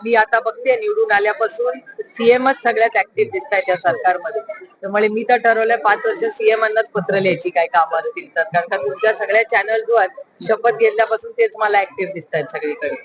मी आता बघते निवडून आल्यापासून सीएमच सगळ्यात ऍक्टिव्ह दिसत आहे त्या सरकारमध्ये. त्यामुळे मी तर ठरवलंय 5 वर्ष सीएमनाच पत्र लिहायची काय कामं असतील तर, कारण का तुमच्या सगळ्या चॅनल्सवर शपथ घेतल्यापासून तेच मला ऍक्टिव्ह दिसत आहेत सगळीकडे.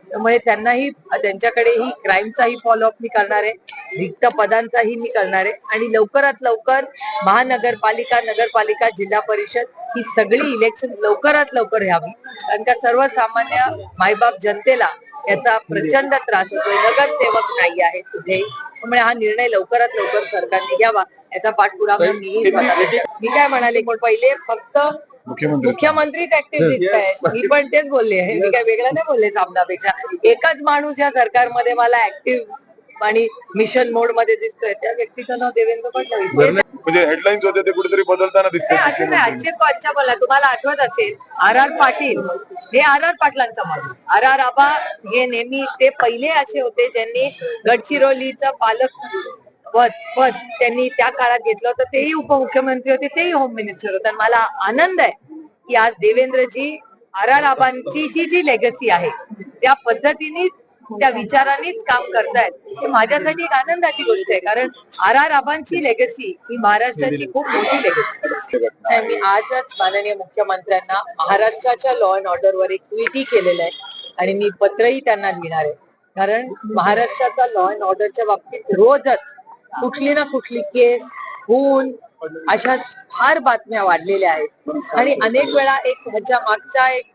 त्यामुळे त्यांनाही त्यांच्याकडेही क्राईमचाही फॉलोअप मी करणार आहे, रिक्त पदांचाही मी करणार आहे आणि लवकरात लवकर महानगरपालिका, नगरपालिका, जिल्हा परिषद ही सगळी इलेक्शन लवकरात लवकर व्हावी, कारण का सर्वसामान्य मायबाप जनतेला याचा प्रचंड त्रास होतोय. नगरसेवक नाही आहे कुठे, त्यामुळे हा निर्णय लवकरात लवकर सरकारने घ्यावा याचा पाठपुरावा मी काय म्हणाले, पण पहिले फक्त मुख्यमंत्रीच ऍक्टिव्ह दिसत आहेत. मी पण तेच बोलले, मी काय वेगळं नाही बोलले सामनापेक्षा. एकच माणूस या सरकारमध्ये मला ऍक्टिव्ह आणि मिशन मोड मध्ये दिसतोय, त्या व्यक्तीचं नाव देवेंद्र फडणवीस. म्हणजे हेडलाईन्स होते ते कुठेतरी बदलताना दिसते. आजचे बोला, तुम्हाला आठवत असेल आर पाटील, हे आर पाटलांचा माणूस. आर आबा हे नेहमी ते पहिले असे होते ज्यांनी गडचिरोलीचं पालक पद त्यांनी त्या काळात घेतलं होतं. तेही उपमुख्यमंत्री होते, तेही होम मिनिस्टर होते. मला आनंद आहे की आज देवेंद्रजी आर आबांची जी लेगसी आहे त्या पद्धतीनेच, त्या विचारानेच काम करतायत. हे माझ्यासाठी एक आनंदाची गोष्ट आहे, कारण आर आबांची लेगसी ही महाराष्ट्राची खूप मोठी लेगसी. मी आजच माननीय मुख्यमंत्र्यांना महाराष्ट्राच्या लॉ अँड ऑर्डरवर एक ट्विटही केलेलं आहे आणि मी पत्रही त्यांना लिहिणार आहे, कारण महाराष्ट्राचा लॉ अँड ऑर्डरच्या बाबतीत रोजच कुठली ना कुठली केस, खून अशा फार बातम्या वाढलेल्या आहेत आणि अनेक वेळा एक ह्याच्या मागचा एक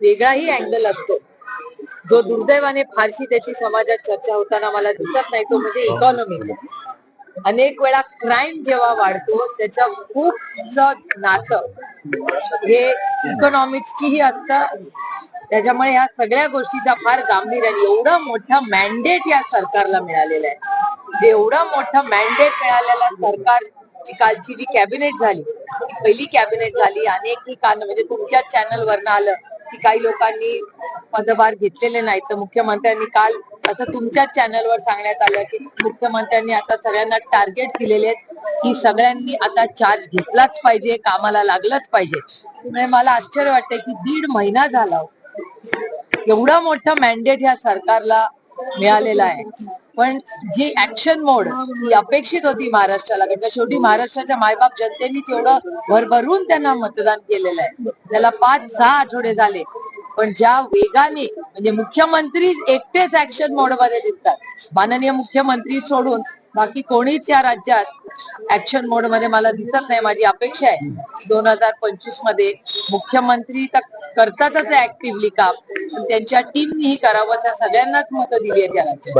वेगळाही अँगल असतो जो दुर्दैवाने फारशी त्याची समाजात चर्चा होताना मला दिसत नाही, तो म्हणजे इकॉनॉमीचा. अनेक वेळा क्राईम जेव्हा वाढतो त्याचं खूप नातं हे इकॉनॉमिक्सचीही असतं. त्याच्यामुळे ह्या सगळ्या गोष्टीचा फार गांभीर्याने, एवढं मोठं मॅन्डेट या सरकारला मिळालेलं आहे, एवढं मोठं मॅन्डेट मिळालेल्या सरकारची कालची जी कॅबिनेट झाली, पहिली कॅबिनेट झाली. अनेक ठिकाण म्हणजे तुमच्या चॅनलवरनं आलं की काही लोकांनी पदभार घेतलेले नाहीत, तर मुख्यमंत्र्यांनी काल असं तुमच्याच चॅनलवर सांगण्यात आलं की मुख्यमंत्र्यांनी आता सगळ्यांना टार्गेट दिलेले आहेत की सगळ्यांनी आता चार्ज घेतलाच पाहिजे, कामाला लागलंच पाहिजे. त्यामुळे मला आश्चर्य वाटतंय की 1.5 महिना झाला एवढं मोठं मॅन्डेट ह्या सरकारला मिळालेलं आहे, पण जी ऍक्शन मोड ही अपेक्षित होती महाराष्ट्राला, कारण शेवटी महाराष्ट्राच्या मायबाप जनतेनेच एवढं भरभरून त्यांना मतदान केलेलं आहे. त्याला 5-6 आठवडे झाले, पण ज्या वेगाने म्हणजे मुख्यमंत्री एकटेच ऍक्शन मोड मध्ये दिसतात, माननीय मुख्यमंत्री सोडून बाकी कोणीच या राज्यात ऍक्शन मोड मध्ये मला दिसत नाही. माझी अपेक्षा आहे 2025 मध्ये मुख्यमंत्री तर करतातच ऍक्टिव्हली काम, त्यांच्या टीमनीही करावं. त्या सगळ्यांनाच मतं दिली आहेत या राज्यात.